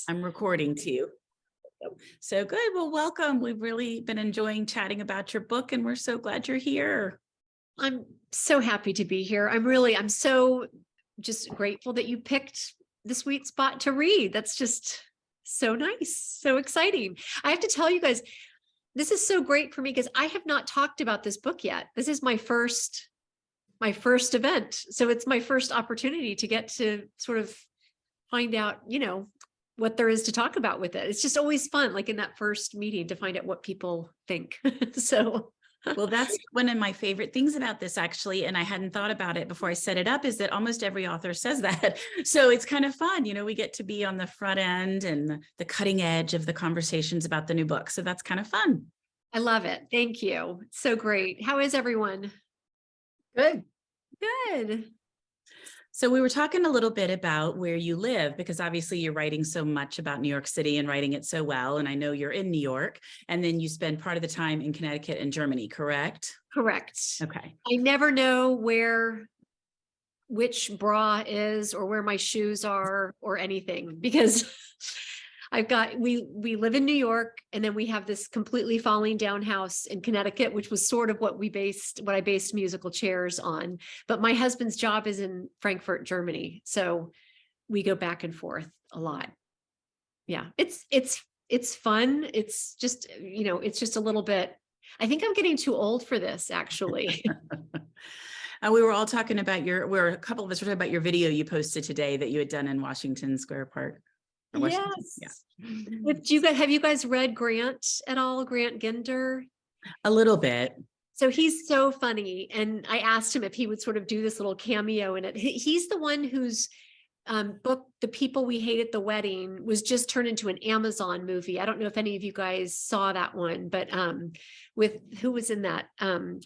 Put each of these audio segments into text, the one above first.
I'm recording too. So good. Well, welcome. We've really been enjoying chatting about your book, and we're so glad you're here. I'm so happy to be here. I'm so just grateful that you picked the sweet spot to read. That's just so nice, so exciting. I have to tell you guys, this is so great for me because I have not talked about this book yet. This is my first event. So it's my first opportunity to get to sort of find out, what there is to talk about with it. It's just always fun, like in that first meeting, to find out what people think. So well, that's one of my favorite things about this, actually, and I hadn't thought about it before I set it up, is that almost every author says that. So it's kind of fun. We get to be on the front end and the cutting edge of the conversations about the new book. So that's kind of fun. I love it. Thank you. It's so great. How is everyone? Good. Good. So we were talking a little bit about where you live, because obviously you're writing so much about New York City and writing it so well. And I know you're in New York, and then you spend part of the time in Connecticut and Germany, correct? Correct. Okay. I never know which bra is or where my shoes are or anything, because we live in New York, and then we have this completely falling down house in Connecticut, which was sort of what I based musical chairs on. But my husband's job is in Frankfurt, Germany. So we go back and forth a lot. Yeah, it's fun. It's just, it's just a little bit, I think I'm getting too old for this, actually. We were all talking about a couple of us were talking about your video you posted today that you had done in Washington Square Park. Yes. Yeah. Have you guys read Grant at all? Grant Ginder? A little bit. So he's so funny. And I asked him if he would sort of do this little cameo in it. He's the one whose book, The People We Hate at the Wedding, was just turned into an Amazon movie. I don't know if any of you guys saw that one, but with who was in that?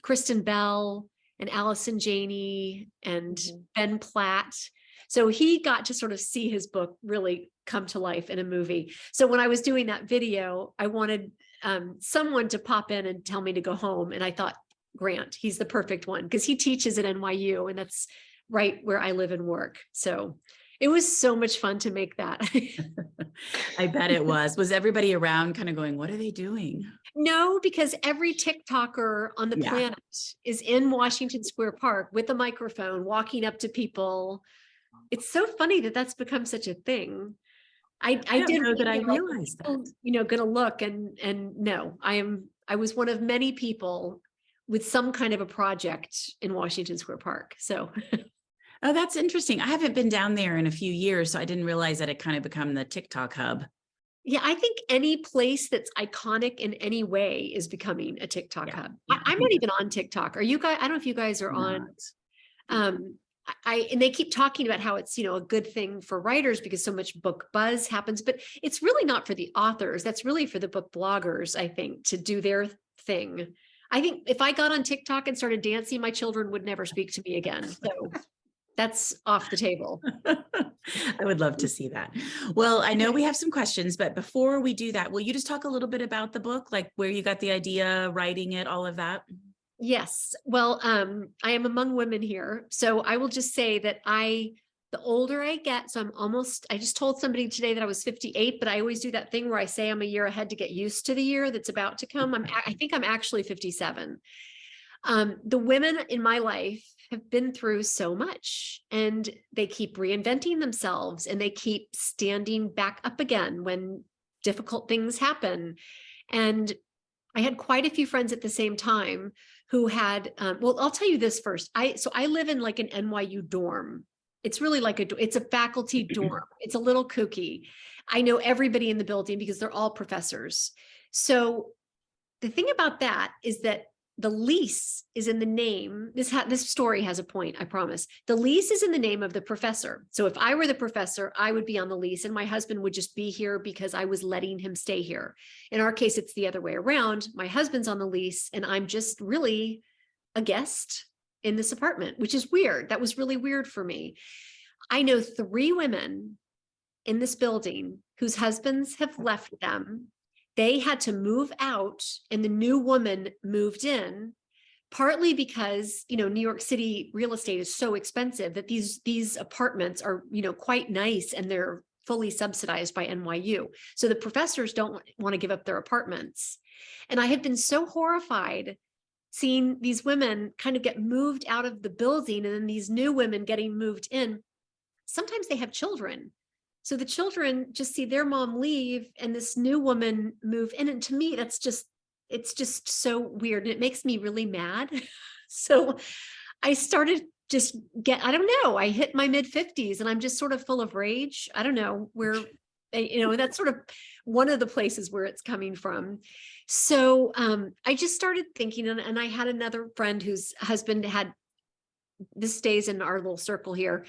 Kristen Bell and Allison Janney and Ben Platt. So he got to sort of see his book really come to life in a movie. So when I was doing that video, I wanted someone to pop in and tell me to go home. And I thought, Grant, he's the perfect one, because he teaches at NYU, and that's right where I live and work. So it was so much fun to make that. I bet it was. Was everybody around kind of going, what are they doing? No, because every TikToker on the planet is in Washington Square Park with a microphone, walking up to people. It's so funny that that's become such a thing. I didn't know that I realized that. Going to look and no, I was one of many people with some kind of a project in Washington Square Park. So. Oh, that's interesting. I haven't been down there in a few years, so I didn't realize that it kind of become the TikTok hub. Yeah, I think any place that's iconic in any way is becoming a TikTok hub. I'm not even on TikTok. Are you guys? I don't know if you guys are on. And they keep talking about how it's, a good thing for writers because so much book buzz happens, but it's really not for the authors. That's really for the book bloggers, I think, to do their thing. I think if I got on TikTok and started dancing, my children would never speak to me again. So that's off the table. I would love to see that. Well, I know we have some questions, but before we do that, will you just talk a little bit about the book, like where you got the idea, writing it, all of that? Yes. Well, I am among women here. So I will just say that the older I get, so I just told somebody today that I was 58, but I always do that thing where I say I'm a year ahead to get used to the year that's about to come. I think I'm actually 57. The women in my life have been through so much, and they keep reinventing themselves, and they keep standing back up again when difficult things happen. And I had quite a few friends at the same time who had, well, I'll tell you this first. I live in like an NYU dorm. It's really like it's a faculty dorm. It's a little kooky. I know everybody in the building because they're all professors. So the thing about that is that the lease is in the name. This story has a point, I promise. The lease is in the name of the professor. So if I were the professor, I would be on the lease, and my husband would just be here because I was letting him stay here. In our case, it's the other way around. My husband's on the lease, and I'm just really a guest in this apartment, which is weird. That was really weird for me. I know 3 women in this building whose husbands have left them. They had to move out, and the new woman moved in, partly because, New York City real estate is so expensive that these apartments are, quite nice, and they're fully subsidized by NYU. So the professors don't want to give up their apartments. And I had been so horrified seeing these women kind of get moved out of the building and then these new women getting moved in. Sometimes they have children. So the children just see their mom leave and this new woman move in. And to me, it's just so weird. And it makes me really mad. So I started I don't know, I hit my mid 50s and I'm just sort of full of rage. I don't know where, that's sort of one of the places where it's coming from. So I just started thinking, and I had another friend whose husband had, this stays in our little circle here,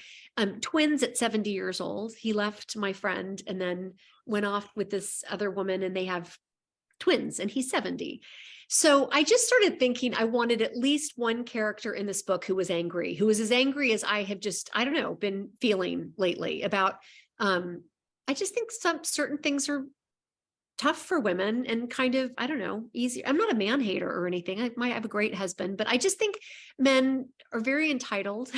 twins at 70 years old. He left my friend and then went off with this other woman and they have twins and he's 70. So I just started thinking I wanted at least one character in this book who was as angry as I have just, I don't know, been feeling lately about, I just think some certain things are tough for women and kind of, I don't know, easy. I'm not a man hater or anything. I might have a great husband, but I just think men are very entitled.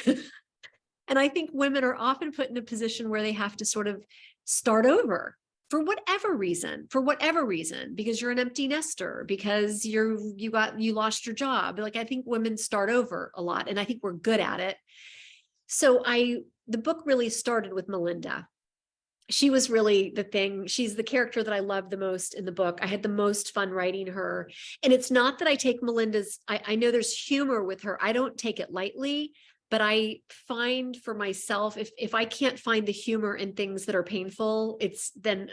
And I think women are often put in a position where they have to sort of start over for whatever reason, because you're an empty nester, because you lost your job. Like, I think women start over a lot and I think we're good at it. So the book really started with Melinda. She was really the thing. She's the character that I love the most in the book. I had the most fun writing her. And it's not that I take Melinda's, I know there's humor with her. I don't take it lightly, but I find for myself, if I can't find the humor in things that are painful, it's then,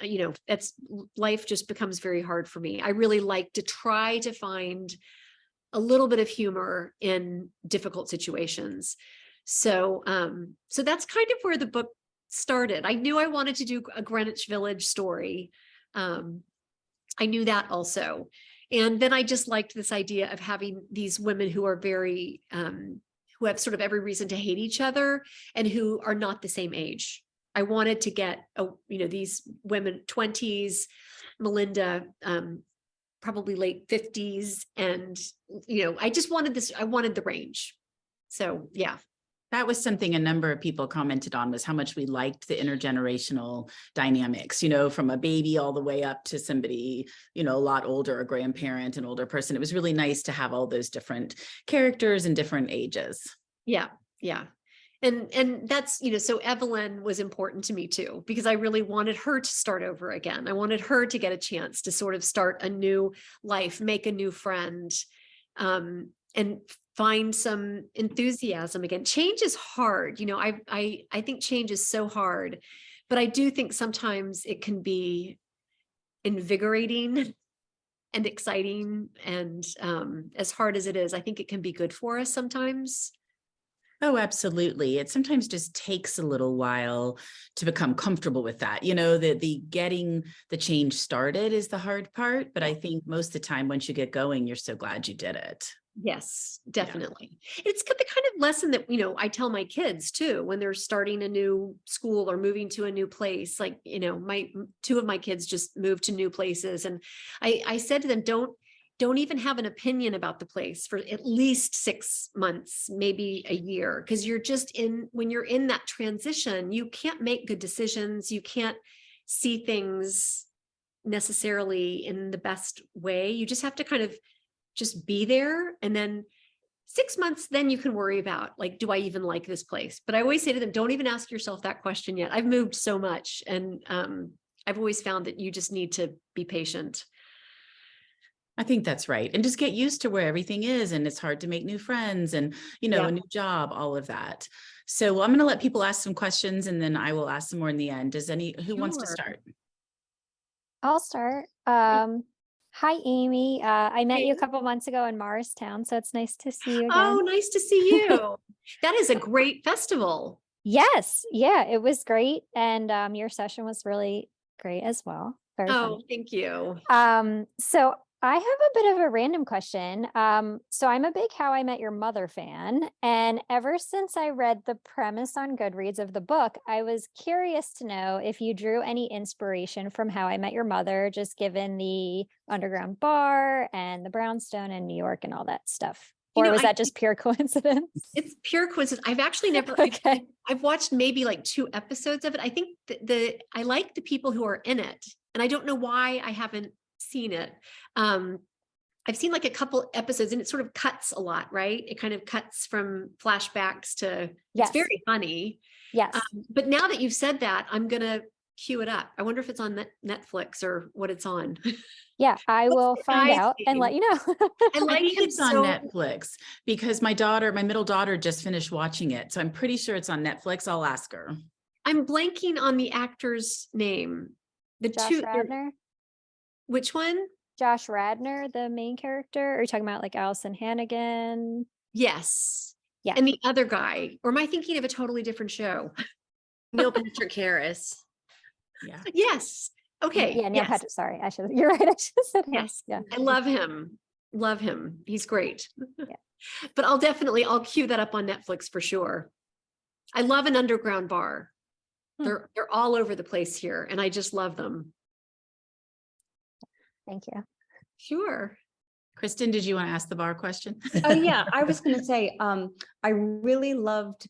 that's life just becomes very hard for me. I really like to try to find a little bit of humor in difficult situations. So, so that's kind of where the book started. I knew I wanted to do a Greenwich Village story. I knew that also. And then I just liked this idea of having these women who are very, who have sort of every reason to hate each other and who are not the same age. I wanted to get, these women 20s, Melinda, probably late 50s. And, I just wanted I wanted the range. So, yeah. That was something a number of people commented on, was how much we liked the intergenerational dynamics, from a baby all the way up to somebody, a lot older, a grandparent, an older person. It was really nice to have all those different characters and different ages. Yeah. Yeah. And that's, so Evelyn was important to me too, because I really wanted her to start over again. I wanted her to get a chance to sort of start a new life, make a new friend, and find some enthusiasm again. Change is hard. I think change is so hard, but I do think sometimes it can be invigorating and exciting. And as hard as it is, I think it can be good for us sometimes. Oh, absolutely. It sometimes just takes a little while to become comfortable with that. The getting the change started is the hard part, but I think most of the time, once you get going, you're so glad you did it. Yes, definitely. Yeah. It's the kind of lesson that, I tell my kids too, when they're starting a new school or moving to a new place. Like, two of my kids just moved to new places. And I said to them, don't even have an opinion about the place for at least 6 months, maybe a year, because when you're in that transition, you can't make good decisions. You can't see things necessarily in the best way. You just have to kind of just be there. And then 6 months, then you can worry about, like, do I even like this place? But I always say to them, don't even ask yourself that question yet. I've moved so much. And I've always found that you just need to be patient. I think that's right. And just get used to where everything is. And it's hard to make new friends and, a new job, all of that. So I'm going to let people ask some questions and then I will ask some more in the end. Who wants to start? I'll start. Hi, Amy. I met you a couple months ago in Morristown, so it's nice to see you again. Oh, nice to see you. That is a great festival. Yes. Yeah, it was great. And your session was really great as well. Very fun. Thank you. So I have a bit of a random question. So I'm a big How I Met Your Mother fan. And ever since I read the premise on Goodreads of the book, I was curious to know if you drew any inspiration from How I Met Your Mother, just given the underground bar and the brownstone in New York and all that stuff. Or know, was I that just pure coincidence? It's pure coincidence. I've actually never, Okay. I've watched maybe like 2 episodes of it. I think I like the people who are in it, and I don't know why I haven't seen it. I've seen like a couple episodes and it sort of cuts a lot, right? It kind of cuts from flashbacks to, it's Yes. very funny. Yes. But now that you've said that, I'm going to queue it up. I wonder if it's on Netflix or what it's on. Yeah, I What's will the find guy's out and let name? you know. I I like think him it's on so. Netflix because my middle daughter just finished watching it. So I'm pretty sure it's on Netflix. I'll ask her. I'm blanking on the actor's name. The Josh two, Radner. which one? Josh Radner, the main character. Are you talking about like Allison Hannigan? Yes. Yeah. And the other guy, or am I thinking of a totally different show? Neil Patrick Harris. Yeah. Yes. Okay. Yeah, Neil Yes. Patrick. Sorry, you're right. I should have said him. Yes. Yeah. I love him. Love him. He's great. Yeah. But I'll queue that up on Netflix for sure. I love an underground bar. They're all over the place here, and I just love them. Thank you. Sure. Kristen, did you want to ask the bar question? Oh yeah, I was going to say, I really loved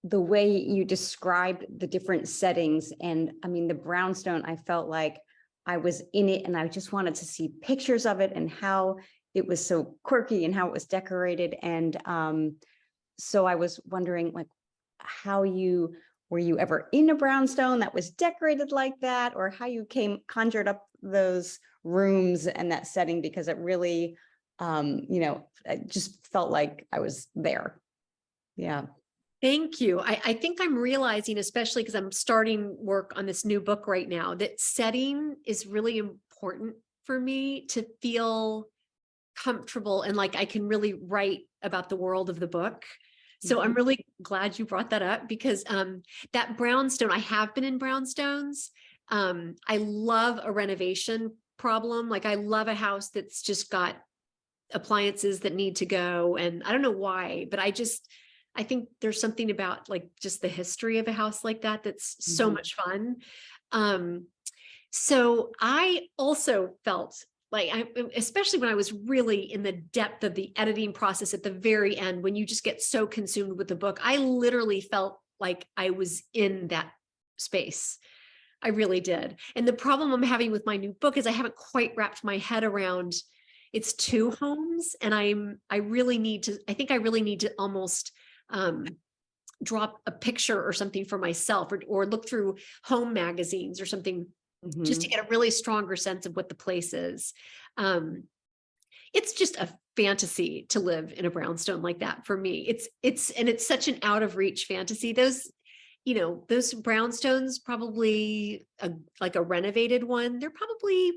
the way you described the different settings. And I mean, the brownstone, I felt like I was in it and I just wanted to see pictures of it and how it was so quirky and how it was decorated. And so I was wondering, like, were you ever in a brownstone that was decorated like that, or how you conjured up those rooms and that setting? Because it really, it just felt like I was there. Yeah. Thank you. I think I'm realizing, especially because I'm starting work on this new book right now, that setting is really important for me to feel comfortable and like I can really write about the world of the book. So I'm really glad you brought that up, because that brownstone, I have been in brownstones. I love a renovation problem. Like I love a house that's just got appliances that need to go. And I don't know why, but I think there's something about like just the history of a house like that that's so much fun. So I also felt like, especially when I was really in the depth of the editing process at the very end, when you just get so consumed with the book, I literally felt like I was in that space. I really did. And the problem I'm having with my new book is I haven't quite wrapped my head around it's 2 homes. And I think I really need to almost drop a picture or something for myself, or look through home magazines or something, just to get a really stronger sense of what the place is. It's just a fantasy to live in a brownstone like that for me. It's such an out of reach fantasy. Those brownstones, probably like a renovated one, they're probably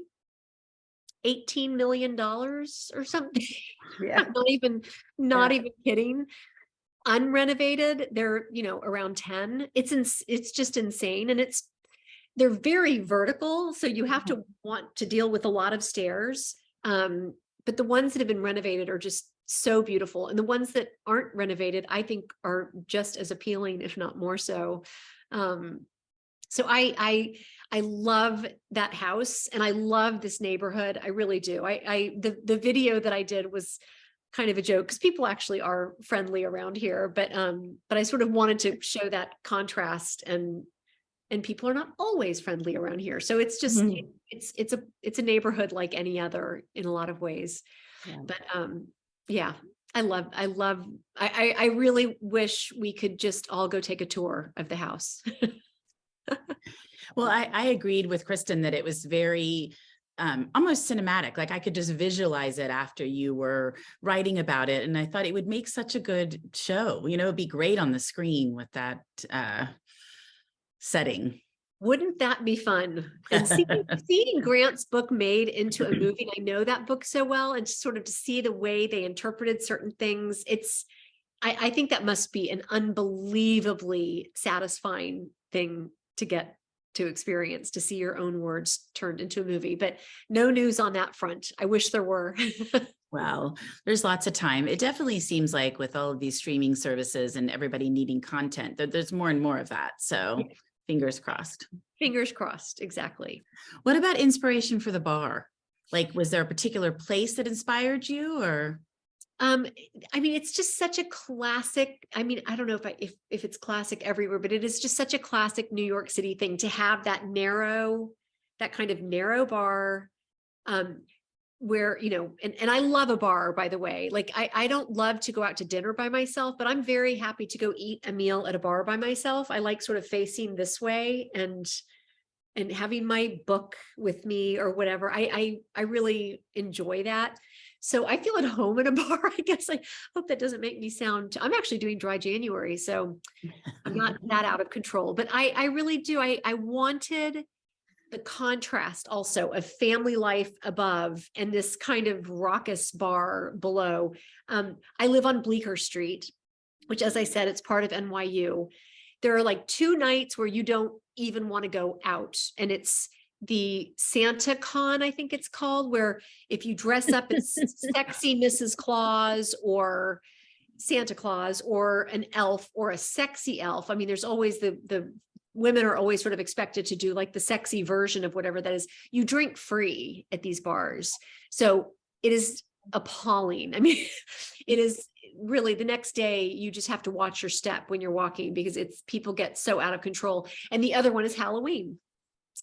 $18 million or something. Yeah. not even kidding. Unrenovated, they're, around 10. It's just insane. And they're very vertical. So you have to want to deal with a lot of stairs. But the ones that have been renovated are just so beautiful. And the ones that aren't renovated, I think, are just as appealing, if not more so. So I love that house and I love this neighborhood. I really do. The video that I did was kind of a joke because people actually are friendly around here, but I sort of wanted to show that contrast, and people are not always friendly around here. So it's just, it's a neighborhood like any other in a lot of ways. Yeah. But yeah, I really wish we could just all go take a tour of the house. Well, I agreed with Kristen that it was very almost cinematic. Like I could just visualize it after you were writing about it. And I thought it would make such a good show. It'd be great on the screen with that setting. Wouldn't that be fun? And seeing Grant's book made into a movie, I know that book so well, and sort of to see the way they interpreted certain things, I think that must be an unbelievably satisfying thing to get to experience, to see your own words turned into a movie. But no news on that front. I wish there were. Well, there's lots of time. It definitely seems like with all of these streaming services and everybody needing content, there's more and more of that. So fingers crossed. Fingers crossed. Exactly. What about inspiration for the bar? Like, was there a particular place that inspired you, or? I mean, it's just such a classic. I mean, I don't know if it's classic everywhere, but it is just such a classic New York City thing to have that kind of narrow bar, where, you know, and I love a bar, by the way. Like I don't love to go out to dinner by myself, but I'm very happy to go eat a meal at a bar by myself. I like sort of facing this way and having my book with me or whatever. I really enjoy that. So I feel at home in a bar. I guess I hope that doesn't make me sound, I'm actually doing dry January, so I'm not that out of control, but I really do. I wanted the contrast also of family life above and this kind of raucous bar below. I live on Bleecker Street, which, as I said, it's part of NYU. There are like 2 nights where you don't even want to go out, and it's the Santa Con, I think it's called, where if you dress up as sexy Mrs. Claus or Santa Claus or an elf or a sexy elf. I mean, there's always the women are always sort of expected to do like the sexy version of whatever that is. You drink free at these bars. So it is appalling. I mean, it is really, the next day you just have to watch your step when you're walking, because people get so out of control. And the other one is Halloween.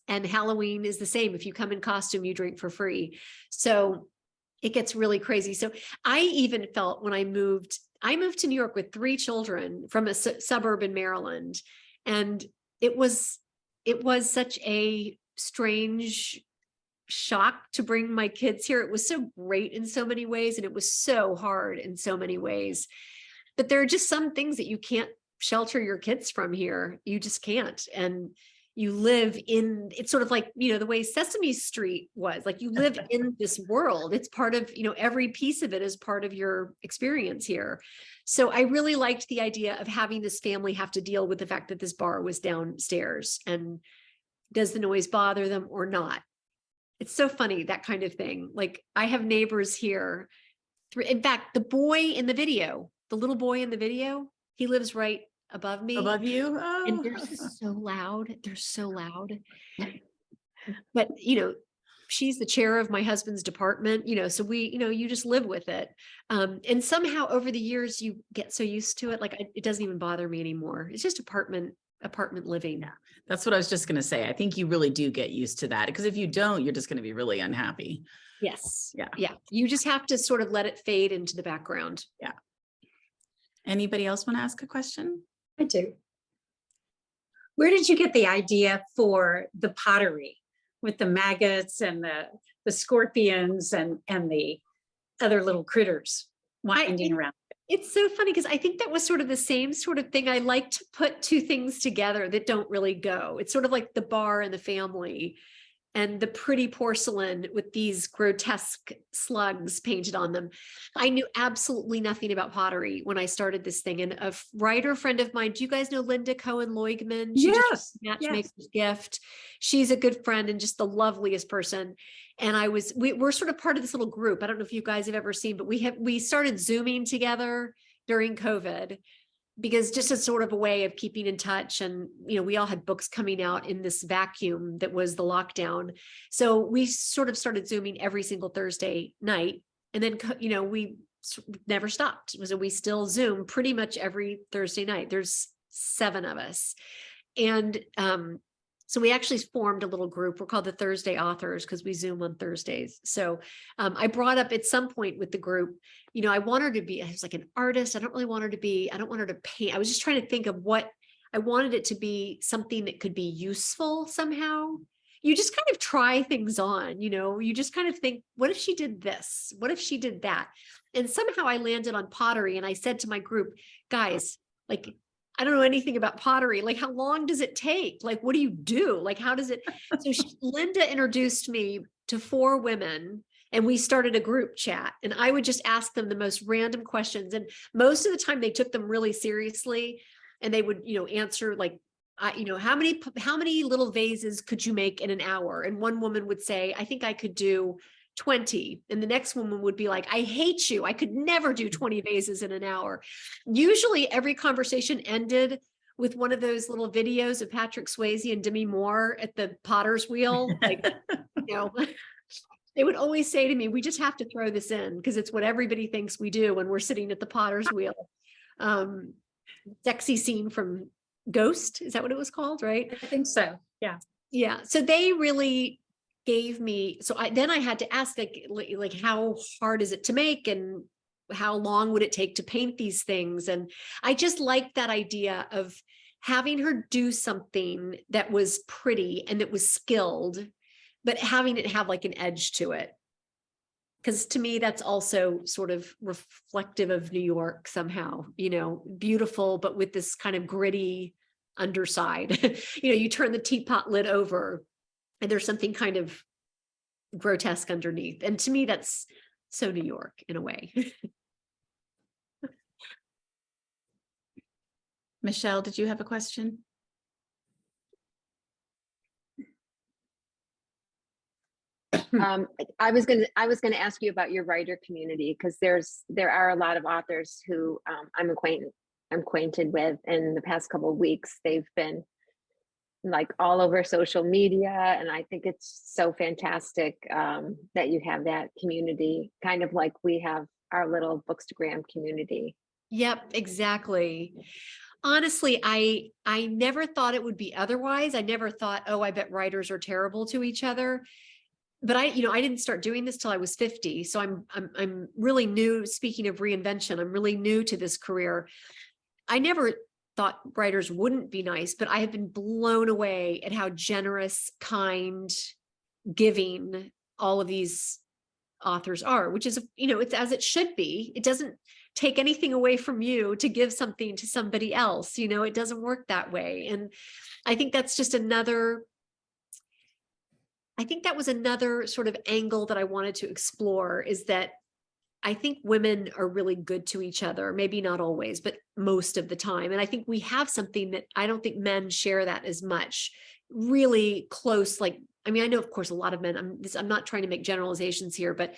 And Halloween is the same. If you come in costume, you drink for free. So it gets really crazy. So I even felt when I moved to New York with 3 children from a suburb in Maryland. And it was such a strange shock to bring my kids here. It was so great in so many ways, and it was so hard in so many ways. But there are just some things that you can't shelter your kids from here. You just can't. And you live in, it's sort of like, you know, the way Sesame Street was, like you live in this world. It's part of, you know, every piece of it is part of your experience here. So I really liked the idea of having this family have to deal with the fact that this bar was downstairs, and does the noise bother them or not? It's so funny, that kind of thing. Like I have neighbors here. In fact, the little boy in the video, he lives right above me. Above you? And Oh. they're just so loud. They're so loud. But, you know, she's the chair of my husband's department, you know, so we, you know, you just live with it. And somehow over the years, you get so used to it. Like it doesn't even bother me anymore. It's just apartment living. Yeah, that's what I was just going to say. I think you really do get used to that, because if you don't, you're just going to be really unhappy. Yes. Yeah. Yeah. You just have to sort of let it fade into the background. Yeah. Anybody else want to ask a question? I do. Where did you get the idea for the pottery with the maggots and the scorpions and the other little critters winding around? It's so funny because I think that was sort of the same sort of thing. I like to put 2 things together that don't really go. It's sort of like the bar and the family, and the pretty porcelain with these grotesque slugs painted on them. I knew absolutely nothing about pottery when I started this thing. And a writer friend of mine, do you guys know Linda Cohen-Loigman? Yes. Matchmaker's Gift. She's a good friend and just the loveliest person. And we're sort of part of this little group. I don't know if you guys have ever seen, but we started Zooming together during COVID, because just as sort of a way of keeping in touch. And, you know, we all had books coming out in this vacuum that was the lockdown. So we sort of started Zooming every single Thursday night. And then, you know, we never stopped. So we still Zoom pretty much every Thursday night. There's 7 of us. And so we actually formed a little group. We're called the Thursday Authors because we Zoom on Thursdays. So I brought up at some point with the group, you know, I want her to be, I was like an artist. I don't want her to paint. I was just trying to think of what I wanted it to be, something that could be useful somehow. You just kind of try things on, you know, you just kind of think, what if she did this? What if she did that? And somehow I landed on pottery. And I said to my group, guys, like, I don't know anything about pottery. Like, how long does it take? Like, what do you do? Like, how does it? So Linda introduced me to 4 women, and we started a group chat, and I would just ask them the most random questions. And most of the time they took them really seriously, and they would, you know, answer like, you know, how many little vases could you make in an hour? And one woman would say, I think I could do 20. And the next woman would be like, I hate you. I could never do 20 vases in an hour. Usually every conversation ended with one of those little videos of Patrick Swayze and Demi Moore at the potter's wheel. Like, you know, They would always say to me, we just have to throw this in because it's what everybody thinks we do when we're sitting at the potter's wheel. Sexy scene from Ghost. Is that what it was called? Right. I think so. Yeah. Yeah. So they really gave me, so then I had to ask like how hard is it to make and how long would it take to paint these things? And I just liked that idea of having her do something that was pretty and that was skilled, but having it have like an edge to it. Because to me, that's also sort of reflective of New York somehow, you know, beautiful, but with this kind of gritty underside. You know, you turn the teapot lid over and there's something kind of grotesque underneath. And to me, that's so New York in a way. Michelle, did you have a question? I was gonna ask you about your writer community, because there are a lot of authors who I'm acquainted with. In the past couple of weeks, they've been like all over social media, and I think it's so fantastic that you have that community, kind of like we have our little Bookstagram community. Yep, exactly. Honestly, I never thought it would be otherwise. I never thought, oh, I bet writers are terrible to each other. But I didn't start doing this till I was 50. So I'm really new. Speaking of reinvention, I'm really new to this career. I never thought writers wouldn't be nice, but I have been blown away at how generous, kind, giving all of these authors are, which is, it's as it should be. It doesn't take anything away from you to give something to somebody else. It doesn't work that way. And I think that's just that was another sort of angle that I wanted to explore, is that I think women are really good to each other, maybe not always, but most of the time. And I think we have something that I don't think men share that as much, really close. Like, I mean, I know, of course, a lot of men, I'm not trying to make generalizations here, but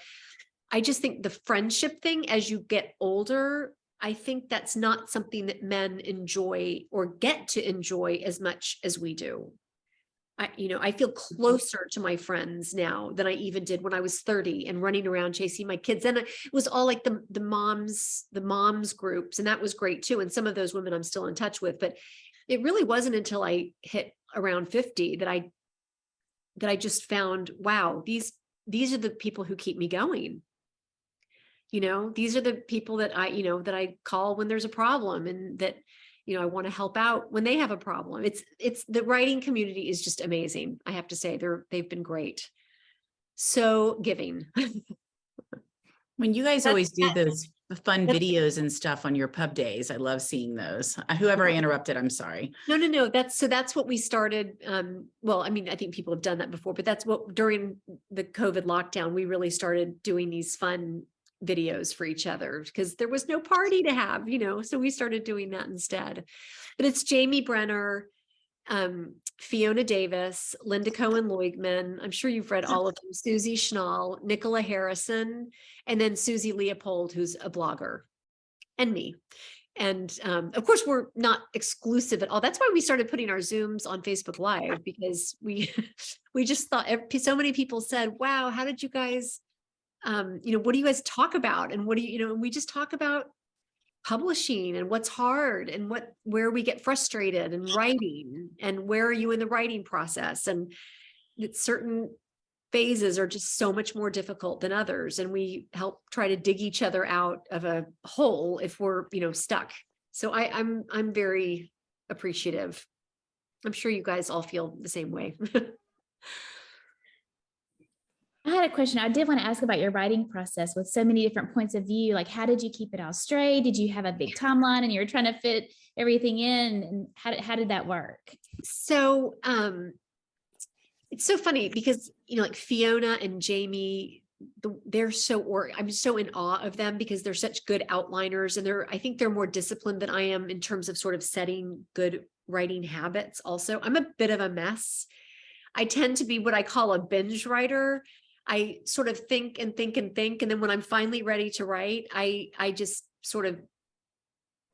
I just think the friendship thing, as you get older, I think that's not something that men enjoy or get to enjoy as much as we do. I feel closer to my friends now than I even did when I was 30 and running around chasing my kids. And it was all like the moms groups. And that was great too. And some of those women I'm still in touch with, but it really wasn't until I hit around 50 that I just found, wow, these are the people who keep me going. These are the people that I call when there's a problem, and that, I want to help out when they have a problem. It's the writing community is just amazing. I have to say they've been great. So giving. When you guys always do those fun videos and stuff on your pub days, I love seeing those. Whoever I interrupted, I'm sorry. No. That's what we started. Well, I mean, I think people have done that before, but that's what during the COVID lockdown, we really started doing these fun videos for each other because there was no party to have, so we started doing that instead. But it's Jamie Brenner, Fiona Davis, Linda Cohen Leugman. I'm sure you've read all of them. Susie Schnall, Nicola Harrison, and then Susie Leopold, who's a blogger, and me. And of course, we're not exclusive at all. That's why we started putting our Zooms on Facebook Live, because we just thought so many people said, wow, how did you guys what do you guys talk about? And what do we just talk about publishing and what's hard and where we get frustrated and writing, and where are you in the writing process? And that certain phases are just so much more difficult than others. And we help try to dig each other out of a hole if we're, stuck. So I'm very appreciative. I'm sure you guys all feel the same way. I had a question. I did want to ask about your writing process with so many different points of view. Like, how did you keep it all straight? Did you have a big timeline and you were trying to fit everything in? And how did that work? So it's so funny because, like Fiona and Jamie, I'm so in awe of them because they're such good outliners, and I think they're more disciplined than I am in terms of sort of setting good writing habits. Also, I'm a bit of a mess. I tend to be what I call a binge writer. I sort of think and think and think. And then when I'm finally ready to write, I just sort of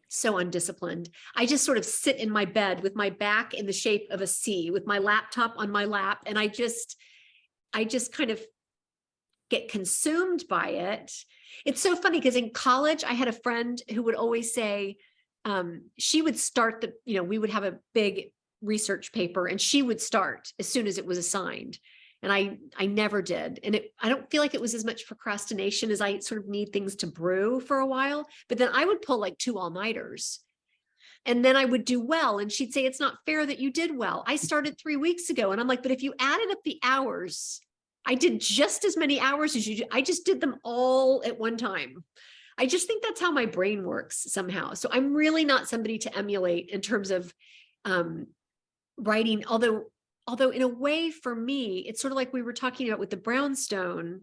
so undisciplined. I just sort of sit in my bed with my back in the shape of a C with my laptop on my lap. And I just kind of get consumed by it. It's so funny because in college, I had a friend who would always say, she would start we would have a big research paper and she would start as soon as it was assigned. And I never did. And I don't feel like it was as much procrastination as I sort of need things to brew for a while. But then I would pull like 2 all-nighters. And then I would do well. And she'd say, it's not fair that you did well. I started 3 weeks ago. And I'm like, but if you added up the hours, I did just as many hours as you do. I just did them all at one time. I just think that's how my brain works somehow. So I'm really not somebody to emulate in terms of writing, although in a way for me, it's sort of like we were talking about with the brownstone.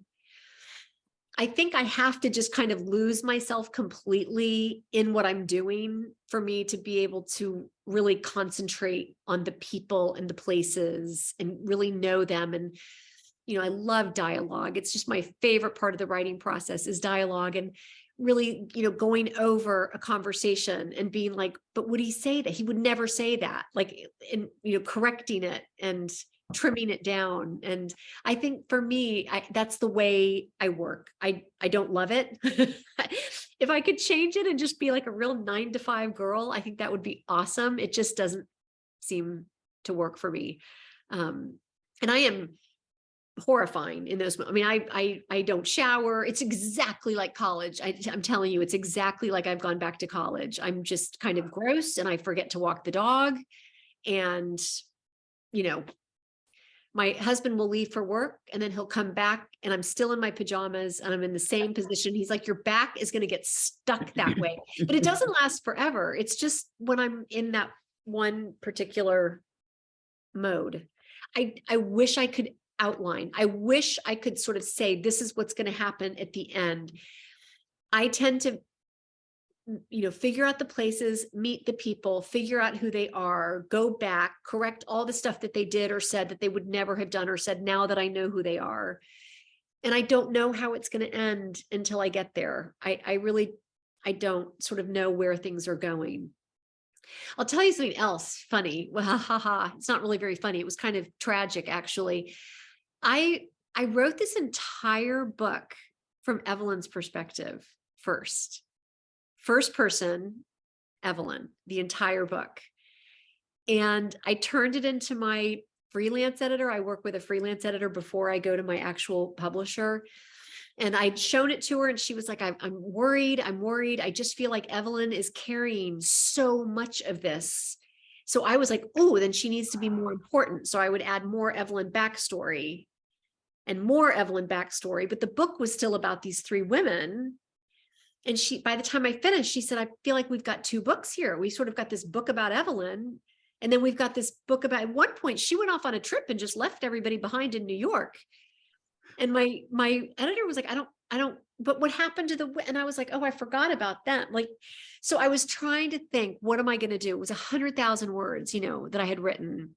I think I have to just kind of lose myself completely in what I'm doing for me to be able to really concentrate on the people and the places and really know them. And, I love dialogue. It's just my favorite part of the writing process is dialogue, and really, going over a conversation and being like, but would he say that? He would never say that, like, and, correcting it and trimming it down. And I think for me, that's the way I work. I don't love it. If I could change it and just be like a real 9-to-5 girl, I think that would be awesome. It just doesn't seem to work for me. And I am horrifying in those. I mean, I don't shower. It's exactly like college. I'm telling you, it's exactly like I've gone back to college. I'm just kind of gross and I forget to walk the dog. And, my husband will leave for work and then he'll come back and I'm still in my pajamas and I'm in the same position. He's like, your back is going to get stuck that way, but it doesn't last forever. It's just when I'm in that one particular mode. I wish I could outline. I wish I could sort of say, this is what's going to happen at the end. I tend to, figure out the places, meet the people, figure out who they are, go back, correct all the stuff that they did or said that they would never have done or said now that I know who they are. And I don't know how it's going to end until I get there. I don't sort of know where things are going. I'll tell you something else funny. Well, it's not really very funny. It was kind of tragic, actually. I wrote this entire book from Evelyn's perspective first person, Evelyn, the entire book. And I turned it into my freelance editor. I work with a freelance editor before I go to my actual publisher. And I'd shown it to her and she was like, I'm worried. I just feel like Evelyn is carrying so much of this. So I was like, oh, then she needs to be more important. So I would add more Evelyn backstory and more Evelyn backstory. But the book was still about these 3 women. And by the time I finished, she said, I feel like we've got 2 books here. We sort of got this book about Evelyn. And then we've got this book about, at one point, she went off on a trip and just left everybody behind in New York. And my editor was like, I don't, but what happened to and I was like, oh, I forgot about that. Like, so I was trying to think, what am I going to do? It was 100,000 words, that I had written.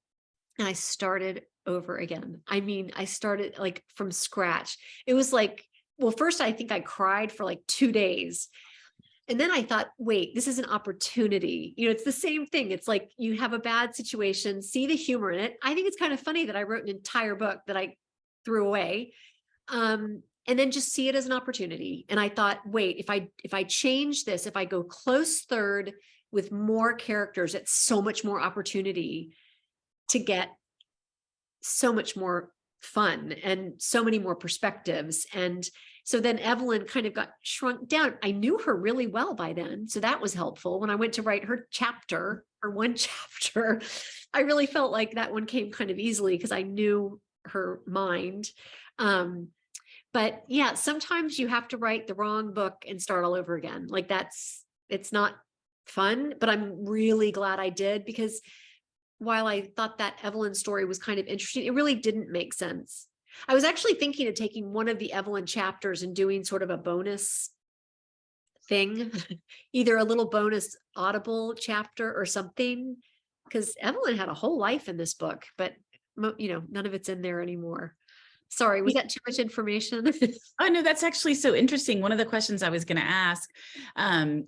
And I started over again. I mean, I started like from scratch. It was like, well, first, I think I cried for like 2 days. And then I thought, wait, this is an opportunity. It's the same thing. It's like you have a bad situation, see the humor in it. I think it's kind of funny that I wrote an entire book that I threw away. And then just see it as an opportunity. And I thought, wait, if I change this, if I go close third with more characters, it's so much more opportunity to get so much more fun and so many more perspectives. And so then Evelyn kind of got shrunk down. I knew her really well by then. So that was helpful. When I went to write her one chapter, I really felt like that one came kind of easily because I knew her mind. But yeah, sometimes you have to write the wrong book and start all over again. Like it's not fun, but I'm really glad I did, because while I thought that Evelyn story was kind of interesting, it really didn't make sense. I was actually thinking of taking one of the Evelyn chapters and doing sort of a bonus thing, either a little bonus Audible chapter or something, because Evelyn had a whole life in this book, but none of it's in there anymore. Sorry, was that too much information? Oh, no, that's actually so interesting. One of the questions I was going to ask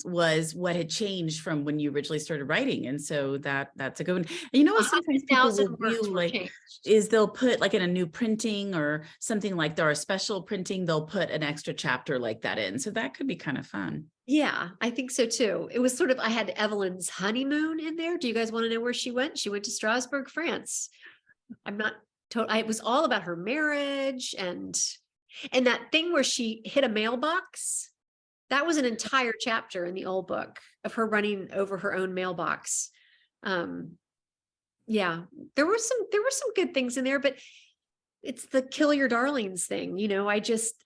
was what had changed from when you originally started writing. And so that's a good one. And you know what sometimes people 100,000 will words do, were like, changed. is they'll put like in a new printing or something, like there are special printing, they'll put an extra chapter like that in. So that could be kind of fun. Yeah, I think so too. It was sort of, I had Evelyn's honeymoon in there. Do you guys want to know where she went? She went to Strasbourg, France. I'm not told. It was all about her marriage and that thing where she hit a mailbox. That was an entire chapter in the old book of her running over her own mailbox. Yeah, there were some good things in there, but it's the kill your darlings thing. You know, I just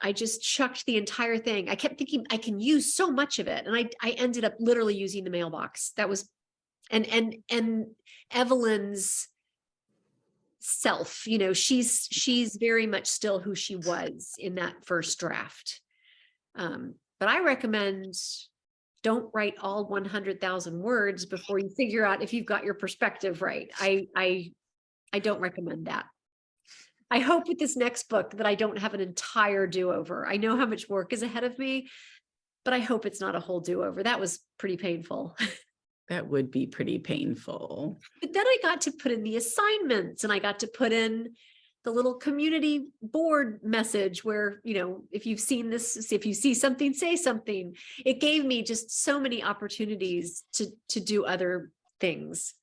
chucked the entire thing. I kept thinking I can use so much of it. And I ended up literally using the mailbox. That was, and Evelyn's self, you know, she's very much still who she was in that first draft. But I recommend don't write all 100,000 words before you figure out if you've got your perspective right. I don't recommend that. I hope with this next book that I don't have an entire do-over. I know how much work is ahead of me, but I hope it's not a whole do-over. That was pretty painful. That would be pretty painful. But then I got to put in the assignments and I got to put in the little community board message where, you know, if you've seen this, if you see something, say something. It gave me just so many opportunities to do other things.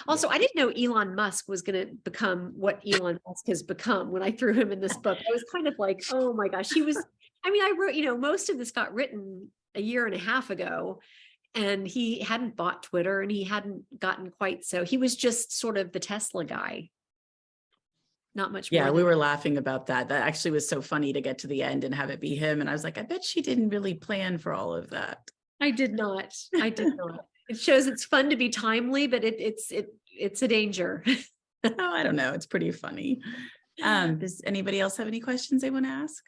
Also, I didn't know Elon Musk was going to become what Elon Musk has become when I threw him in this book. I was kind of like, oh my gosh, I wrote, you know, most of this got written a year and a half ago. And he hadn't bought Twitter and he hadn't gotten quite so. He was just sort of the Tesla guy. Not much more. Yeah, we were laughing about that. That actually was so funny to get to the end and have it be him. And I was like, I bet she didn't really plan for all of that. I did not. It shows it's fun to be timely, but it's a danger. Oh, I don't know. It's pretty funny. Does anybody else have any questions they want to ask?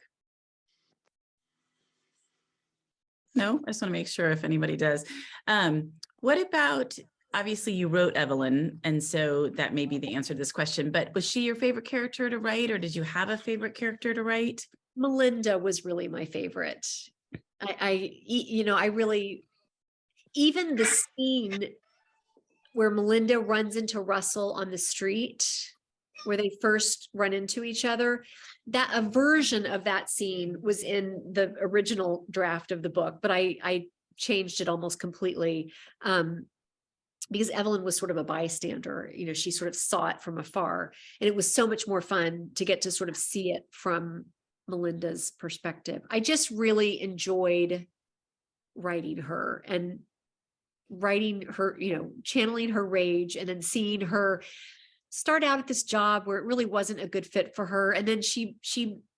No, I just want to make sure if anybody does. What about, obviously you wrote Evelyn, and so that may be the answer to this question, but was she your favorite character to write, or did you have a favorite character to write? Melinda was really my favorite. I really, even the scene where Melinda runs into Russell on the street, where they first run into each other, that a version of that scene was in the original draft of the book, but I changed it almost completely because Evelyn was sort of a bystander. You know, she sort of saw it from afar, and it was so much more fun to get to sort of see it from Melinda's perspective. I just really enjoyed writing her and writing her, you know, channeling her rage and then seeing her start out at this job where it really wasn't a good fit for her. And then she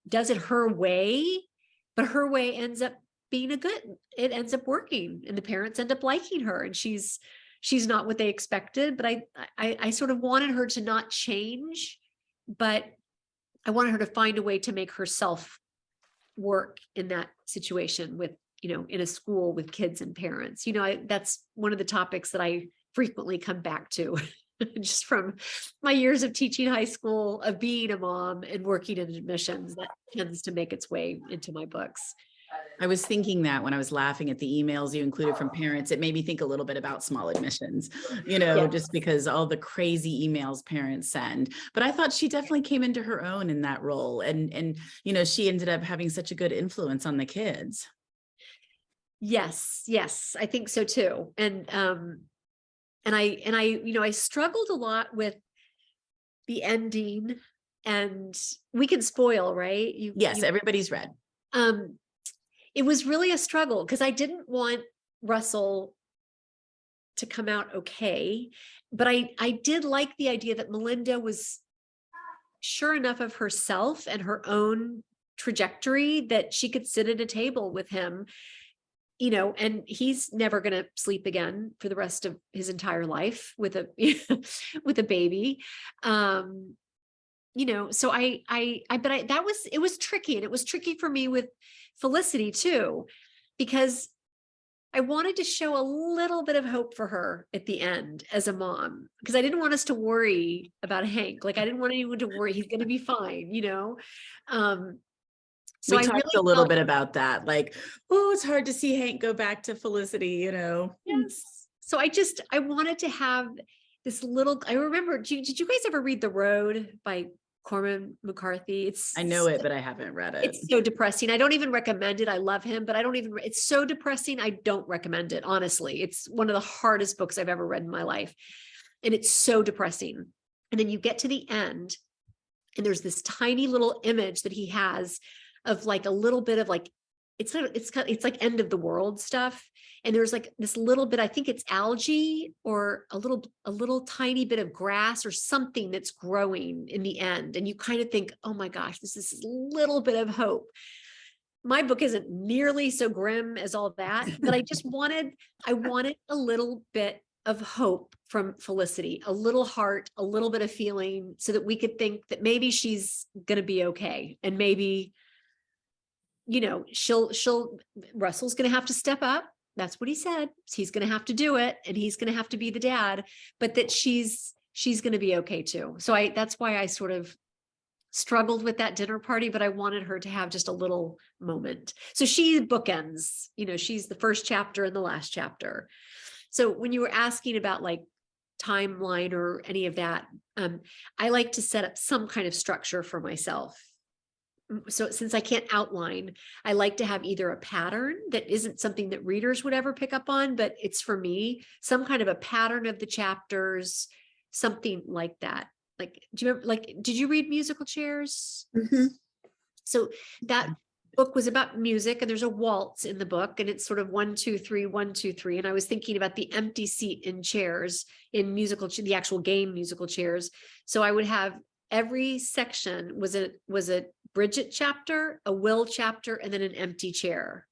does it her way, but her way ends up being it ends up working and the parents end up liking her and she's not what they expected. But I sort of wanted her to not change, but I wanted her to find a way to make herself work in that situation with, you know, in a school with kids and parents. You know, that's one of the topics that I frequently come back to. Just from my years of teaching high school, of being a mom and working in admissions, that tends to make its way into my books. I was thinking that when I was laughing at the emails you included from parents, it made me think a little bit about small admissions, you know, Yeah. just because all the crazy emails parents send. But I thought she definitely came into her own in that role. And you know, she ended up having such a good influence on the kids. Yes, I think so too. And I, you know, I struggled a lot with the ending, and we can spoil, right? Yes, everybody's read. It was really a struggle because I didn't want Russell to come out okay, but I did like the idea that Melinda was sure enough of herself and her own trajectory that she could sit at a table with him, you know, and he's never going to sleep again for the rest of his entire life with a with a baby. You know, so it was tricky, and it was tricky for me with Felicity too, because I wanted to show a little bit of hope for her at the end as a mom, because I didn't want us to worry about Hank. Like I didn't want anyone to worry he's going to be fine, you know? So We I talked really a little felt, bit about that. Like, oh, it's hard to see Hank go back to Felicity, you know? yes. So I wanted to have this little, I remember, did you guys ever read The Road by Corman McCarthy? I know it, but I haven't read it. It's so depressing. I don't even recommend it. I love him, but I don't even, it's so depressing. I don't recommend it. Honestly, it's one of the hardest books I've ever read in my life. And it's so depressing. And then you get to the end and there's this tiny little image that he has of like a little bit of like, it's like end of the world stuff. And there's like this little bit, I think it's algae or a little tiny bit of grass or something that's growing in the end. And you kind of think, oh my gosh, this is a little bit of hope. My book isn't nearly so grim as all that, but I wanted a little bit of hope from Felicity, a little heart, a little bit of feeling, so that we could think that maybe she's going to be okay. And maybe, you know, Russell's going to have to step up. That's what he said. He's going to have to do it and he's going to have to be the dad, but that she's going to be okay too. So that's why I sort of struggled with that dinner party, but I wanted her to have just a little moment. So she bookends, you know, she's the first chapter and the last chapter. So when you were asking about like timeline or any of that, I like to set up some kind of structure for myself. So since I can't outline, I like to have either a pattern that isn't something that readers would ever pick up on, but it's for me, some kind of a pattern of the chapters, something like that. Like, do you remember, like, did you read Musical Chairs? Mhm. So that book was about music and there's a waltz in the book and it's sort of 1, 2, 3, 1, 2, 3. And I was thinking about the empty seat in chairs in the actual game Musical Chairs. So I would have every section was a Bridget chapter, a Will chapter, and then an empty chair.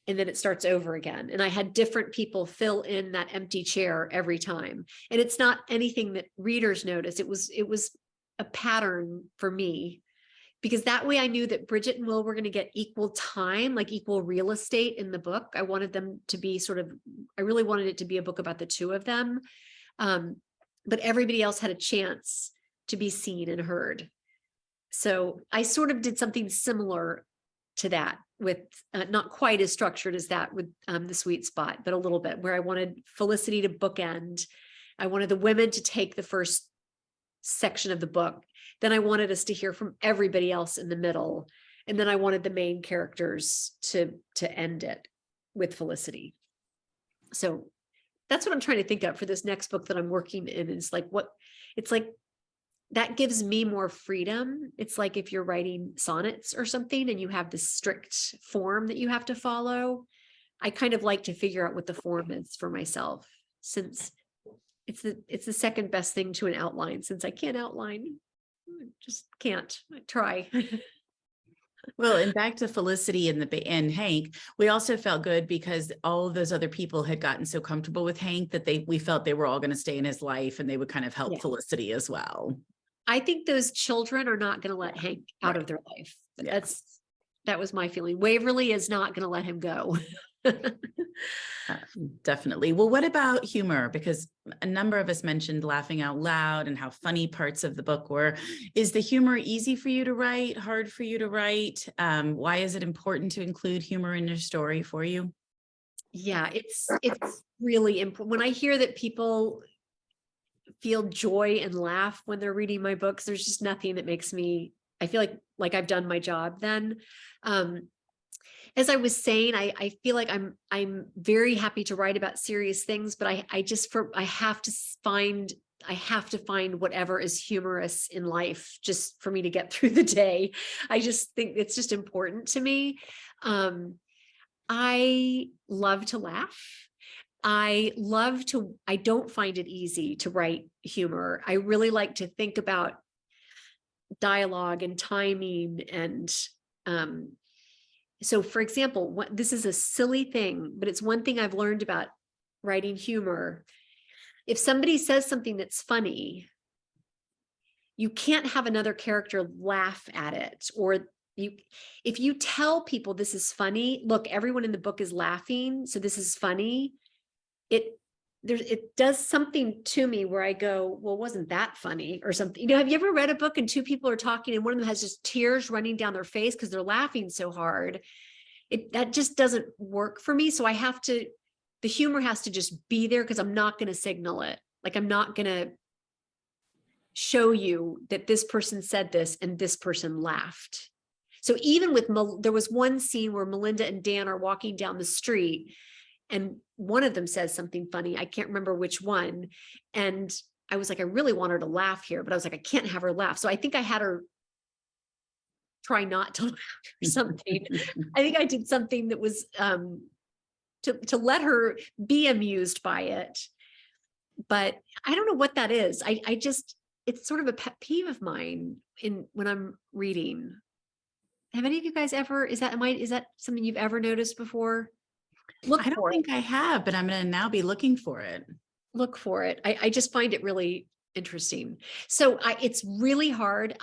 And then it starts over again. And I had different people fill in that empty chair every time. And it's not anything that readers notice. It was a pattern for me, because that way I knew that Bridget and Will were going to get equal time, like equal real estate in the book. I wanted them to be I really wanted it to be a book about the two of them. But everybody else had a chance to be seen and heard. So I sort of did something similar to that with not quite as structured as that with The Sweet Spot, but a little bit, where I wanted Felicity to bookend. I wanted the women to take the first section of the book. Then I wanted us to hear from everybody else in the middle. And then I wanted the main characters to end it with Felicity. So that's what I'm trying to think of for this next book that I'm working in. It's like that gives me more freedom. It's like if you're writing sonnets or something and you have this strict form that you have to follow, I kind of like to figure out what the form is for myself, since it's the second best thing to an outline, since I can't outline. Just can't. I try. Well, and back to Felicity and Hank, we also felt good because all of those other people had gotten so comfortable with Hank that we felt they were all going to stay in his life and they would kind of help Felicity as well. I think those children are not going to let Hank out of their life. Yeah. That was my feeling. Waverly is not going to let him go. Definitely. Well, what about humor? Because a number of us mentioned laughing out loud and how funny parts of the book were. Is the humor easy for you to write, hard for you to write? Why is it important to include humor in your story for you? Yeah, it's really important. When I hear that people feel joy and laugh when they're reading my books, there's just nothing that makes me, I feel like I've done my job then. As I was saying, I feel like I'm very happy to write about serious things, but I have to find whatever is humorous in life just for me to get through the day. I just think it's just important to me. I love to laugh. I don't find it easy to write humor. I really like to think about dialogue and timing. And so, for example, this is a silly thing, but it's one thing I've learned about writing humor. If somebody says something that's funny, you can't have another character laugh at it, or if you tell people this is funny, look, everyone in the book is laughing, so this is funny. It does something to me where I go, well, wasn't that funny or something? You know, have you ever read a book and two people are talking and one of them has just tears running down their face because they're laughing so hard? That just doesn't work for me. So the humor has to just be there because I'm not going to signal it. Like, I'm not going to show you that this person said this and this person laughed. So even with, there was one scene where Melinda and Dan are walking down the street and one of them says something funny. I can't remember which one. And I was like, I really want her to laugh here, but I was like, I can't have her laugh. So I think I had her try not to laugh or something. I think I did something that was to let her be amused by it. But I don't know what that is. I just, it's sort of a pet peeve of mine when I'm reading. Have any of you guys ever, is that something you've ever noticed before? I don't think I have, but I'm going to now be looking for it. Look for it. I just find it really interesting. So it's really hard.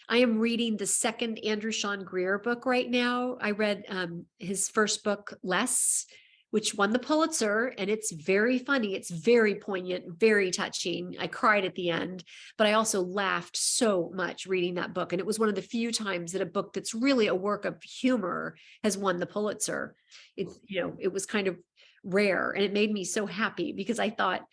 I am reading the second Andrew Sean Greer book right now. I read his first book, Less, which won the Pulitzer, and it's very funny. It's very poignant, very touching. I cried at the end, but I also laughed so much reading that book. And it was one of the few times that a book that's really a work of humor has won the Pulitzer. It was kind of rare, and it made me so happy because I thought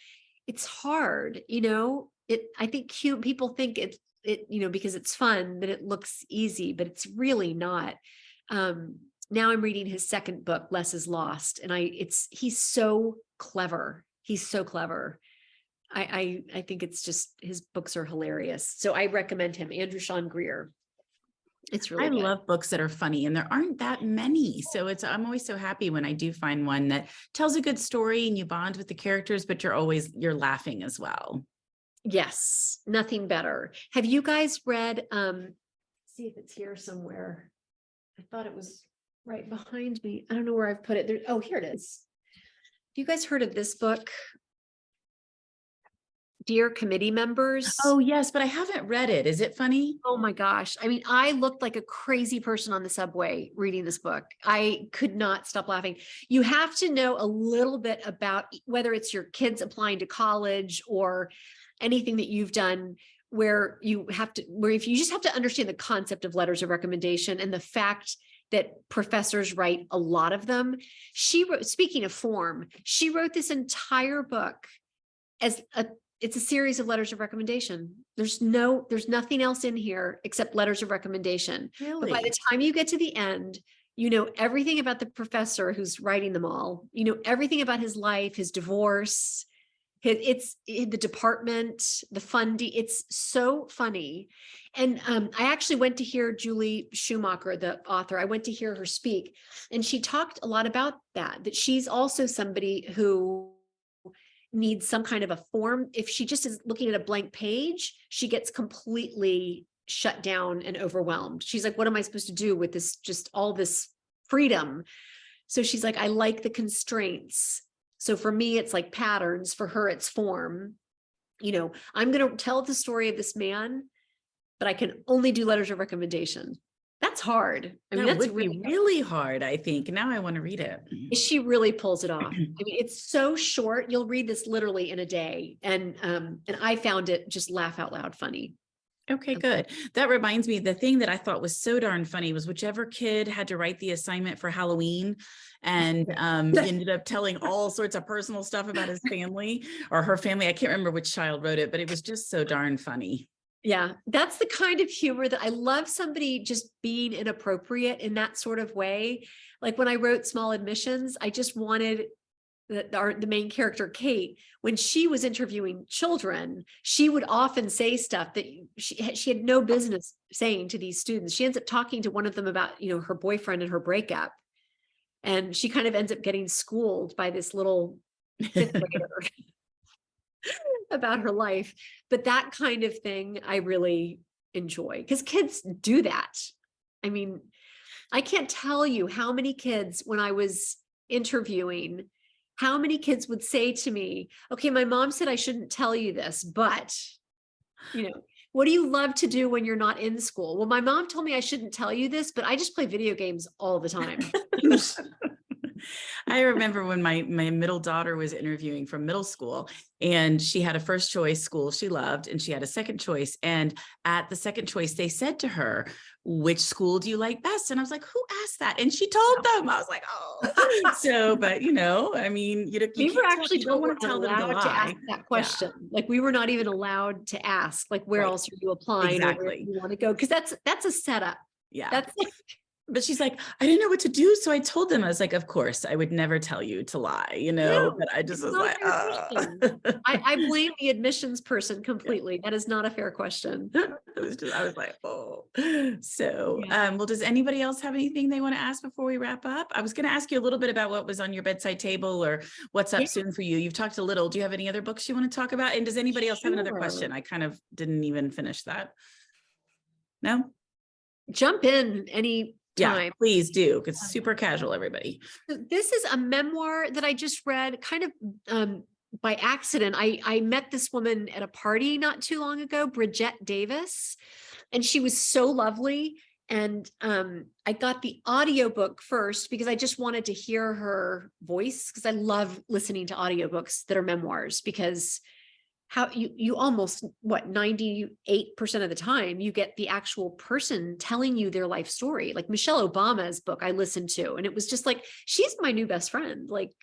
it's hard, I think people think it, because it's fun, that it looks easy, but it's really not. Now I'm reading his second book, Less is Lost. And he's so clever. He's so clever. I think it's just, his books are hilarious. So I recommend him, Andrew Sean Greer. It's really good. Love books that are funny, and there aren't that many. So I'm always so happy when I do find one that tells a good story and you bond with the characters, but you're laughing as well. Yes, nothing better. Have you guys read, see if it's here somewhere. I thought it was right behind me. I don't know where I've put it. Oh, here it is. Have you guys heard of this book? Dear Committee Members. Oh, yes, but I haven't read it. Is it funny? Oh my gosh. I mean, I looked like a crazy person on the subway reading this book. I could not stop laughing. You have to know a little bit about whether it's your kids applying to college or anything that you've done where if you just have to understand the concept of letters of recommendation and the fact that professors write a lot of them. Speaking of form, she wrote this entire book it's a series of letters of recommendation. There's nothing else in here except letters of recommendation. Really? But by the time you get to the end, you know everything about the professor who's writing them all. You know everything about his life, his divorce, it's the department, the funding. It's so funny. And I actually went to hear Julie Schumacher, the author. I went to hear her speak, and she talked a lot about that she's also somebody who needs some kind of a form. If she just is looking at a blank page, she gets completely shut down and overwhelmed. She's like, what am I supposed to do with this, just all this freedom? So she's like, I like the constraints. So for me, it's like patterns. For her, it's form. I'm going to tell the story of this man, but I can only do letters of recommendation. That's hard. I mean, that would be really hard, I think. Now I want to read it. She really pulls it off. I mean, it's so short. You'll read this literally in a day. And I found it just laugh out loud funny. Okay, good. That reminds me, the thing that I thought was so darn funny was whichever kid had to write the assignment for Halloween and he ended up telling all sorts of personal stuff about his family or her family. I can't remember which child wrote it, but it was just so darn funny. Yeah, that's the kind of humor that I love, somebody just being inappropriate in that sort of way. Like when I wrote Small Admissions, I just wanted the main character, Kate, when she was interviewing children, she would often say stuff that she had no business saying to these students. She ends up talking to one of them about, her boyfriend and her breakup. And she kind of ends up getting schooled by this little fifth grader about her life. But that kind of thing I really enjoy because kids do that. I mean, I can't tell you how many kids, when I was interviewing, how many kids would say to me, okay, my mom said I shouldn't tell you this, but, what do you love to do when you're not in school? Well, my mom told me I shouldn't tell you this, but I just play video games all the time. I remember when my middle daughter was interviewing from middle school, and she had a first choice school she loved, and she had a second choice. And at the second choice, they said to her, which school do you like best? And I was like, who asked that? And she told them. I was like, oh. So, but I mean, you We were actually you don't told we're want to not tell them to allowed to ask lie. that question. Like we were not even allowed to ask, like, where Right. else are you applying? Or where Exactly. do you want to go? Because that's a setup. Yeah. That's But she's like, I didn't know what to do. So I told them, I was like, of course, I would never tell you to lie, No, but I just it's was not a like, fair question. I blame the admissions person completely. That is not a fair question. I was like, oh. So, Yeah. well, does anybody else have anything they want to ask before we wrap up? I was going to ask you a little bit about what was on your bedside table or what's up Yeah. soon for you. You've talked a little. Do you have any other books you want to talk about? And does anybody else have another question? Sure. I kind of didn't even finish that. No? Jump in any Yeah, time. please do. It's super casual, everybody. So this is a memoir that I just read kind of by accident. I met this woman at a party not too long ago, Bridget Davis, and she was so lovely. And I got the audiobook first because I just wanted to hear her voice, because I love listening to audiobooks that are memoirs, because how you almost 98% of the time you get the actual person telling you their life story. Like Michelle Obama's book I listened to, and it was just like, she's my new best friend. Like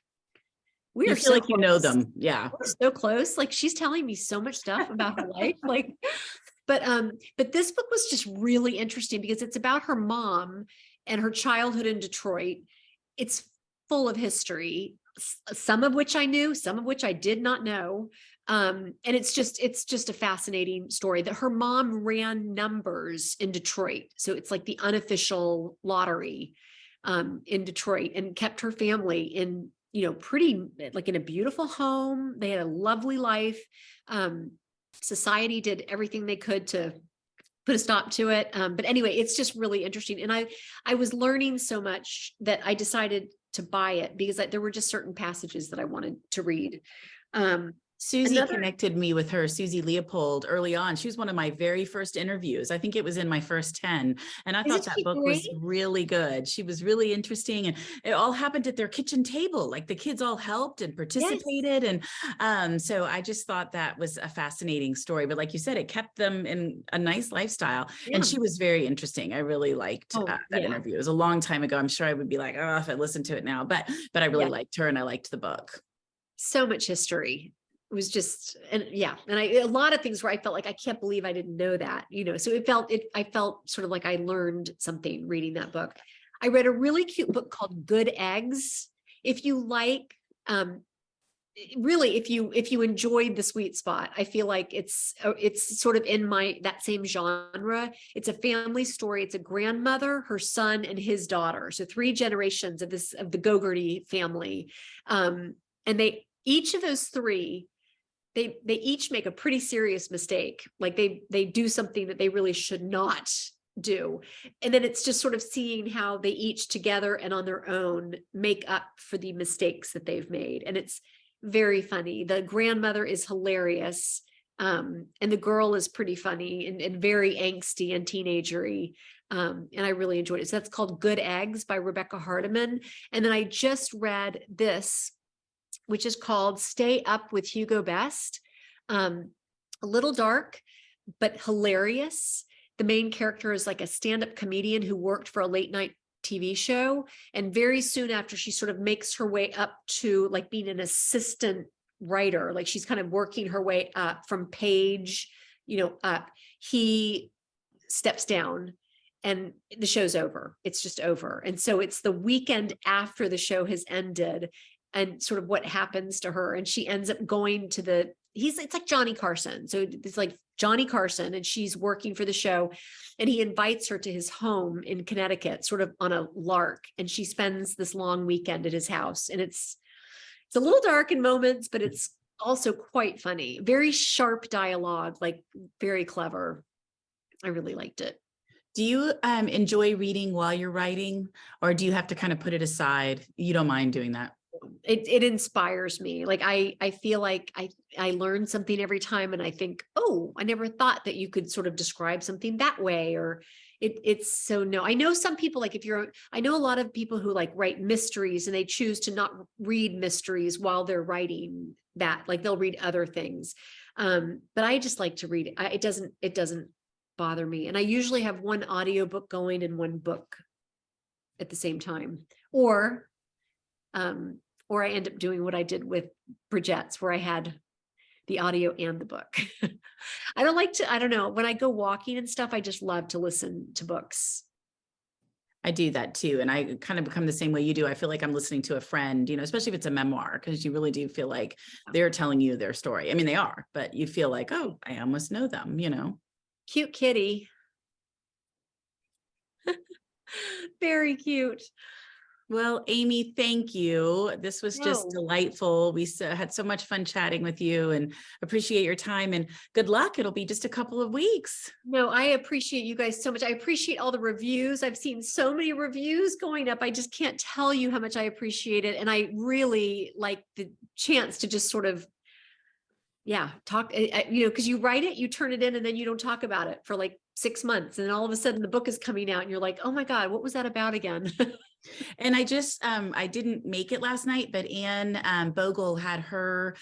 we You are feel so like you know close. them. Yeah. We're so close. Like she's telling me so much stuff about her life. Like, but this book was just really interesting because it's about her mom and her childhood in Detroit. It's full of history, some of which I knew, some of which I did not know. And it's just a fascinating story that her mom ran numbers in Detroit. So it's like the unofficial lottery in Detroit, and kept her family in, pretty like in a beautiful home. They had a lovely life. Society did everything they could to put a stop to it. But anyway, it's just really interesting. And I was learning so much that I decided to buy it because there were just certain passages that I wanted to read. Susie connected me with her, Susie Leopold, early on. She was one of my very first interviews. I think it was in my first 10. And I thought that book was really good. She was really interesting. And it all happened at their kitchen table. Like the kids all helped and participated. Yes. And so I just thought that was a fascinating story. But like you said, it kept them in a nice lifestyle. Yeah. And she was very interesting. I really liked that interview. It was a long time ago. I'm sure I would be like, oh, if I listened to it now, but I really liked her and I liked the book. So much history. It was just, and a lot of things where I felt like, I can't believe I didn't know that, so I felt sort of like I learned something reading that book. I read a really cute book called Good Eggs. If you like, really, if you enjoyed The Sweet Spot, I feel like it's sort of in that same genre. It's a family story. It's a grandmother, her son, and his daughter. So 3 generations of the Gogarty family. And each of those 3, they each make a pretty serious mistake. Like they do something that they really should not do. And then it's just sort of seeing how they each together and on their own make up for the mistakes that they've made. And it's very funny. The grandmother is hilarious. And the girl is pretty funny and very angsty and teenagery. And I really enjoyed it. So that's called Good Eggs by Rebecca Hardiman. And then I just read this, which is called Stay Up with Hugo Best. A little dark, but hilarious. The main character is like a stand-up comedian who worked for a late night TV show. And very soon after, she sort of makes her way up to like being an assistant writer. Like she's kind of working her way up from page, up. He steps down and the show's over. It's just over. And so it's the weekend after the show has ended and sort of what happens to her. And she ends up going to it's like Johnny Carson. So it's like Johnny Carson, and she's working for the show, and he invites her to his home in Connecticut, sort of on a lark. And she spends this long weekend at his house. And it's a little dark in moments, but it's also quite funny. Very sharp dialogue, like very clever. I really liked it. Do you enjoy reading while you're writing, or do you have to kind of put it aside? You don't mind doing that? it inspires me. Like I feel like I learn something every time, and I think, oh, I never thought that you could sort of describe something that way, or it's so no. I know some people, like I know a lot of people who like write mysteries and they choose to not read mysteries while they're writing that, like they'll read other things. But I just like to read it. It doesn't bother me. And I usually have one audiobook going and one book at the same time, or I end up doing what I did with Bridgette's, where I had the audio and the book. I don't know, when I go walking and stuff, I just love to listen to books. I do that too. And I kind of become the same way you do. I feel like I'm listening to a friend, especially if it's a memoir, because you really do feel like they're telling you their story. I mean, they are, but you feel like, oh, I almost know them, Cute kitty. Very cute. Well, Amy, thank you. This was just delightful. We had so much fun chatting with you, and appreciate your time, and good luck. It'll be just a couple of weeks. No, I appreciate you guys so much. I appreciate all the reviews. I've seen so many reviews going up. I just can't tell you how much I appreciate it. And I really like the chance to just sort of, talk, because you write it, you turn it in, and then you don't talk about it for like 6 months. And then all of a sudden the book is coming out and you're like, oh my God, what was that about again? And I just, I didn't make it last night, but Anne Bogle had her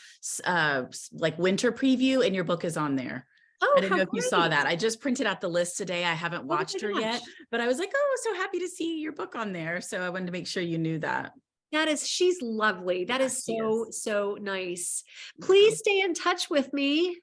like winter preview, and your book is on there. Oh, I didn't know if you saw that. I just printed out the list today. I haven't watched her yet, but I was like, oh, so happy to see your book on there. So I wanted to make sure you knew that. She's lovely. That is so nice. Please stay in touch with me.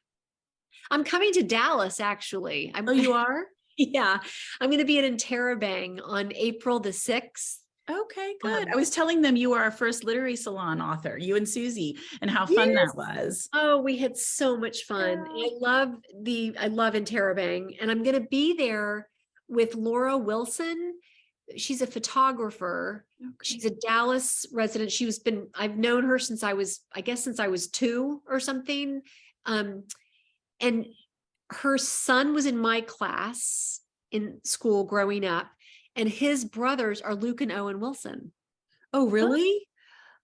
I'm coming to Dallas, actually. Oh, you are? Yeah. I'm going to be at Interrobang on April the 6th. Okay, good. I was telling them you were our first literary salon author, you and Susie, and how fun that was. Oh, we had so much fun. I love Interrobang, and I'm going to be there with Laura Wilson. She's a photographer. Okay. She's a Dallas resident. I've known her since I was 2 or something. And her son was in my class in school growing up, and his brothers are Luke and Owen Wilson. Oh, really?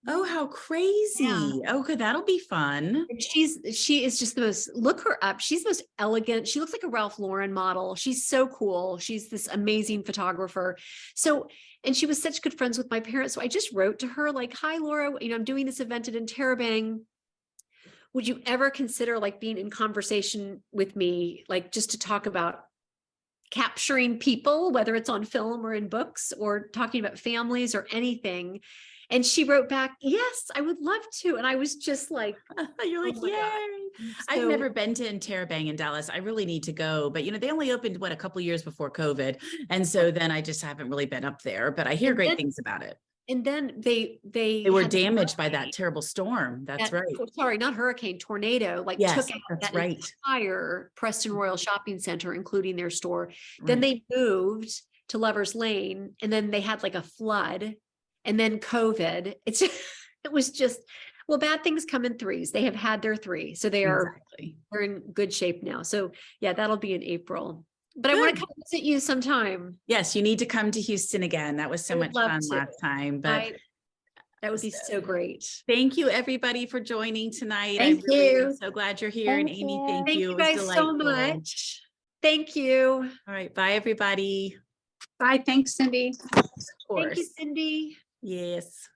Oh, how crazy. Yeah. Oh, good. That'll be fun. And she is just the most, look her up. She's the most elegant. She looks like a Ralph Lauren model. She's so cool. She's this amazing photographer. So, and she was such good friends with my parents. So I just wrote to her like, hi, Laura, I'm doing this event at Interrobang. Would you ever consider like being in conversation with me, like just to talk about capturing people, whether it's on film or in books, or talking about families or anything? And she wrote back, yes, I would love to. And I was just like, you're like, yay. I've never been to Interrobang in Dallas. I really need to go, but they only opened a couple of years before COVID. And so then I just haven't really been up there, but I hear great things about it. And then they were damaged by that terrible storm. That's right. Sorry, not hurricane, tornado, like took out that entire Preston Royal Shopping Center, including their store. Right. Then they moved to Lover's Lane, and then they had like a flood, and then COVID. It was just, well, bad things come in threes. They have had their 3. So they're in good shape now. So yeah, that'll be in April. But I want to come visit you sometime. Yes, you need to come to Houston again. That was so much fun last time. But that would be so great. Thank you, everybody, for joining tonight. Thank you. I'm so glad you're here. And Amy, thank you. Thank you guys so much. Thank you. All right. Bye, everybody. Bye. Thanks, Cindy. Of course. Thank you, Cindy. Yes.